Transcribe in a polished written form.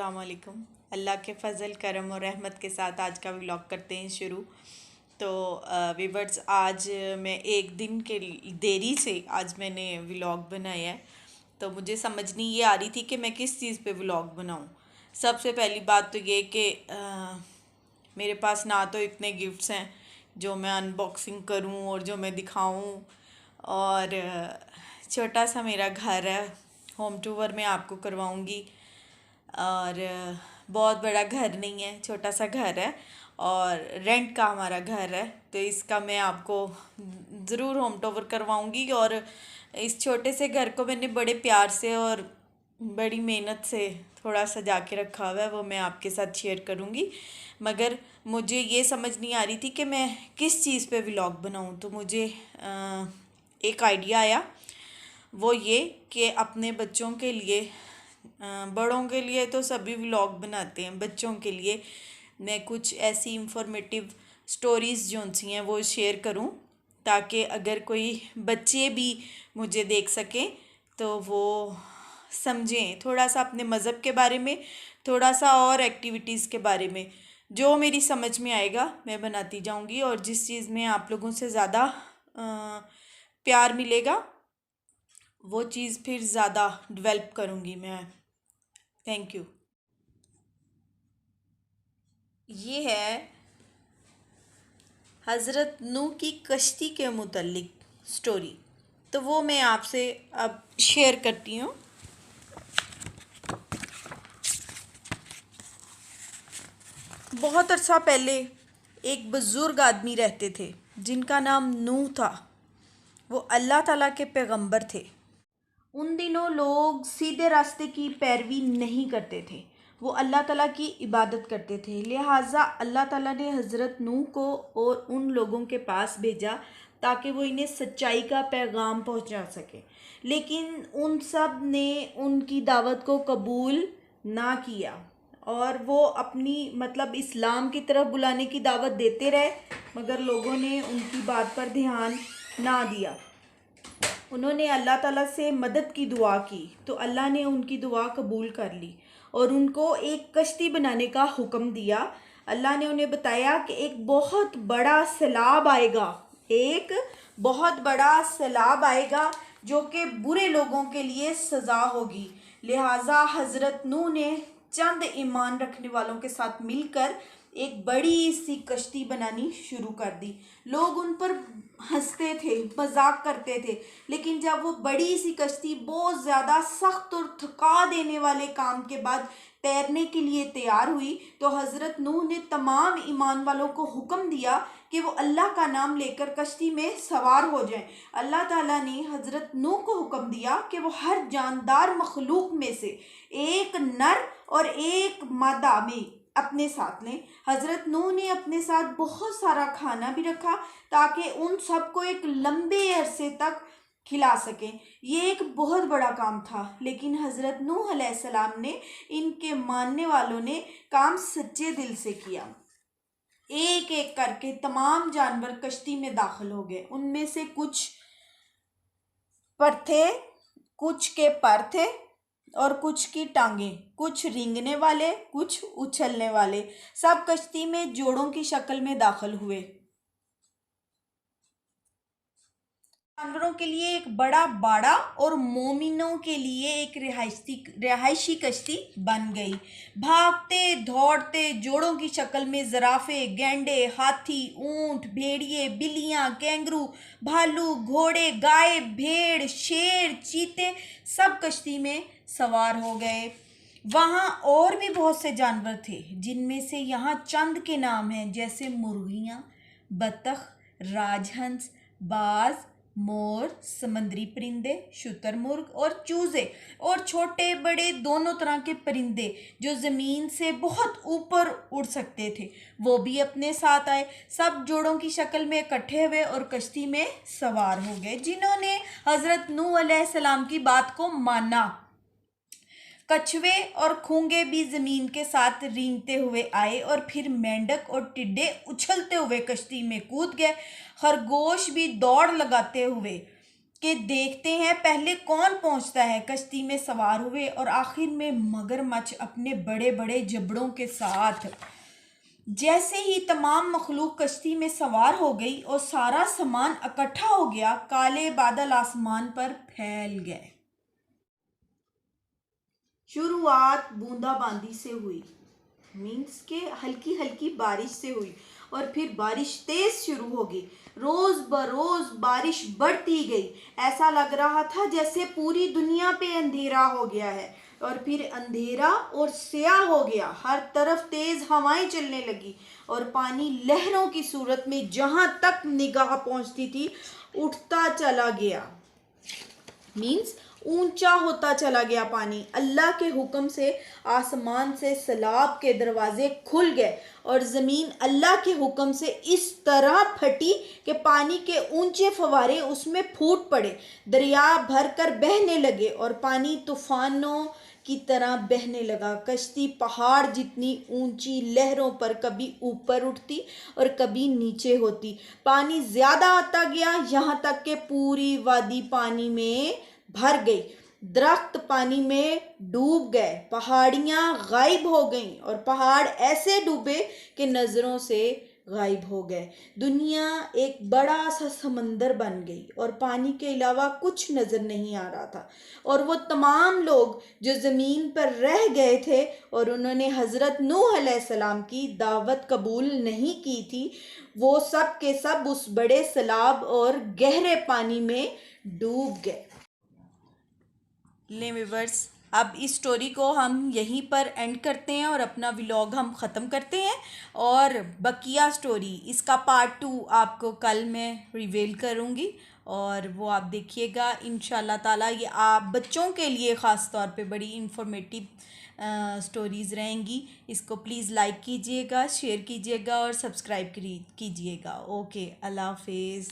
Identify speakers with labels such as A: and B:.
A: अस्सलाम वालेकुम। अल्लाह के फ़ज़ल करम और रहमत के साथ आज का व्लॉग करते हैं शुरू। तो वीवर्स, आज मैं एक दिन के देरी से आज मैंने व्लॉग बनाया है। तो मुझे समझ नहीं ये आ रही थी कि मैं किस चीज़ पे व्लॉग बनाऊं। सबसे पहली बात तो ये कि मेरे पास ना तो इतने गिफ्ट्स हैं जो मैं अनबॉक्सिंग करूं और जो मैं दिखाऊं, और छोटा सा मेरा घर है, होम टूर मैं आपको करवाऊंगी। और बहुत बड़ा घर नहीं है, छोटा सा घर है और रेंट का हमारा घर है, तो इसका मैं आपको ज़रूर होम टूर करवाऊंगी। और इस छोटे से घर को मैंने बड़े प्यार से और बड़ी मेहनत से थोड़ा सजा के रखा हुआ है, वो मैं आपके साथ शेयर करूंगी। मगर मुझे ये समझ नहीं आ रही थी कि मैं किस चीज़ पे व्लॉग बनाऊं, तो मुझे एक आइडिया आया, वो ये कि अपने बच्चों के लिए, बड़ों के लिए तो सभी व्लॉग बनाते हैं, बच्चों के लिए मैं कुछ ऐसी इंफॉर्मेटिव स्टोरीज़ जो सी हैं वो शेयर करूं, ताकि अगर कोई बच्चे भी मुझे देख सकें तो वो समझें थोड़ा सा अपने मज़हब के बारे में, थोड़ा सा और एक्टिविटीज़ के बारे में। जो मेरी समझ में आएगा मैं बनाती जाऊंगी, और जिस चीज़ में आप लोगों से ज़्यादा प्यार मिलेगा वो चीज़ फिर ज़्यादा डेवलप करूँगी मैं। Thank you. ये है हज़रत नूह की कश्ती के मुतल्लिक स्टोरी, तो वो मैं आपसे अब शेयर करती हूँ। बहुत अरसा पहले एक बुज़ुर्ग आदमी रहते थे जिनका नाम नूह था। वो अल्लाह ताला के पैगंबर थे। उन दिनों लोग सीधे रास्ते की पैरवी नहीं करते थे, वो अल्लाह ताला की इबादत करते थे। लिहाजा अल्लाह ताला ने हज़रत नूह को और उन लोगों के पास भेजा ताकि वो इन्हें सच्चाई का पैगाम पहुंचा सके। लेकिन उन सब ने उनकी दावत को कबूल ना किया, और वो अपनी मतलब इस्लाम की तरफ बुलाने की दावत देते रहे, मगर लोगों ने उनकी बात पर ध्यान ना दिया। उन्होंने अल्लाह ताला से मदद की दुआ की तो अल्लाह ने उनकी दुआ कबूल कर ली और उनको एक कश्ती बनाने का हुक्म दिया। अल्लाह ने उन्हें बताया कि एक बहुत बड़ा सैलाब आएगा, एक बहुत बड़ा सैलाब आएगा जो कि बुरे लोगों के लिए सज़ा होगी। लिहाजा हज़रत नूह ने चंद ईमान रखने वालों के साथ मिलकर एक बड़ी सी कश्ती बनानी शुरू कर दी। लोग उन पर हंसते थे, मजाक करते थे, लेकिन जब वो बड़ी सी कश्ती बहुत ज़्यादा सख्त और थका देने वाले काम के बाद तैरने के लिए तैयार हुई तो हज़रत नूह ने तमाम ईमान वालों को हुक्म दिया कि वो अल्लाह का नाम लेकर कश्ती में सवार हो जाएं। अल्लाह ताला ने हज़रत नूह को हुक्म दिया कि वो हर जानदार मखलूक में से एक नर और एक मादा में अपने साथ लें। हज़रत नूह ने अपने साथ बहुत सारा खाना भी रखा ताकि उन सबको एक लंबे अरसे तक खिला सकें। ये एक बहुत बड़ा काम था, लेकिन हज़रत नूह अलैहिस्सलाम ने, इनके मानने वालों ने काम सच्चे दिल से किया। एक एक करके तमाम जानवर कश्ती में दाखिल हो गए। उनमें से कुछ पर थे, कुछ के पर थे और कुछ की टांगें, कुछ रेंगने वाले, कुछ उछलने वाले। सब कश्ती में जोड़ों की शक्ल में दाखिल हुए। जानवरों के लिए एक बड़ा बाड़ा और मोमिनों के लिए एक रिहायशी कश्ती बन गई। भागते दौड़ते जोड़ों की शक्ल में जराफे, गैंडे, हाथी, ऊंट, भेड़िए, बिल्लियां, कैंगरू, भालू, घोड़े, गाय, भेड़, शेर, चीते सब कश्ती में सवार हो गए। वहाँ और भी बहुत से जानवर थे, जिनमें से यहाँ चंद के नाम हैं, जैसे मुर्गियाँ, बतख, राजहंस, बाज, मोर, समुद्री परिंदे, शुतुरमुर्ग और चूजे, और छोटे बड़े दोनों तरह के परिंदे जो ज़मीन से बहुत ऊपर उड़ सकते थे, वो भी अपने साथ आए। सब जोड़ों की शक्ल में इकट्ठे हुए और कश्ती में सवार हो गए, जिन्होंने हज़रत नूह अलैहिस्सलाम की बात को माना। कछुए और खूंगे भी जमीन के साथ रेंगते हुए आए, और फिर मेंढक और टिड्डे उछलते हुए कश्ती में कूद गए। खरगोश भी दौड़ लगाते हुए कि देखते हैं पहले कौन पहुंचता है। कश्ती में सवार हुए और आखिर में मगरमच्छ अपने बड़े बड़े जबड़ों के साथ। जैसे ही तमाम मखलूक कश्ती में सवार हो गई और सारा सामान इकट्ठा हो गया, काले बादल आसमान पर फैल गए। शुरुआत बूंदाबांदी से हुई, मीन्स के हल्की हल्की बारिश से हुई, और फिर बारिश तेज शुरू हो गई। रोज बरोज बारिश बढ़ती गई। ऐसा लग रहा था जैसे पूरी दुनिया पे अंधेरा हो गया है। और फिर अंधेरा और स्याह हो गया। हर तरफ तेज हवाएं चलने लगी और पानी लहरों की सूरत में जहां तक निगाह पहुंचती थी उठता चला गया। मीन्स ऊंचा होता चला गया पानी। अल्लाह के हुक्म से आसमान से सैलाब के दरवाजे खुल गए और ज़मीन अल्लाह के हुक्म से इस तरह फटी कि पानी के ऊंचे फवारे उसमें फूट पड़े। दरिया भरकर बहने लगे और पानी तूफानों की तरह बहने लगा। कश्ती पहाड़ जितनी ऊंची लहरों पर कभी ऊपर उठती और कभी नीचे होती। पानी ज़्यादा आता गया, यहाँ तक कि पूरी वादी पानी में भर गई। दरख्त पानी में डूब गए, पहाड़ियाँ गायब हो गईं और पहाड़ ऐसे डूबे कि नज़रों से गायब हो गए। दुनिया एक बड़ा सा समंदर बन गई और पानी के अलावा कुछ नज़र नहीं आ रहा था। और वो तमाम लोग जो ज़मीन पर रह गए थे और उन्होंने हज़रत नूह अलैहिस्सलाम की दावत कबूल नहीं की थी, वो सब के सब उस बड़े सैलाब और गहरे पानी में डूब गए। ले व्यूअर्स, अब इस स्टोरी को हम यहीं पर एंड करते हैं और अपना व्लॉग हम ख़त्म करते हैं। और बकिया स्टोरी इसका पार्ट 2 आपको कल मैं रिवील करूँगी और वो आप देखिएगा इंशाल्लाह ताला। ये आप बच्चों के लिए ख़ास तौर पे बड़ी इंफॉर्मेटिव स्टोरीज़ रहेंगी। इसको प्लीज़ लाइक कीजिएगा, शेयर कीजिएगा और सब्सक्राइब कीजिएगा। ओके, अल्लाह हाफिज़।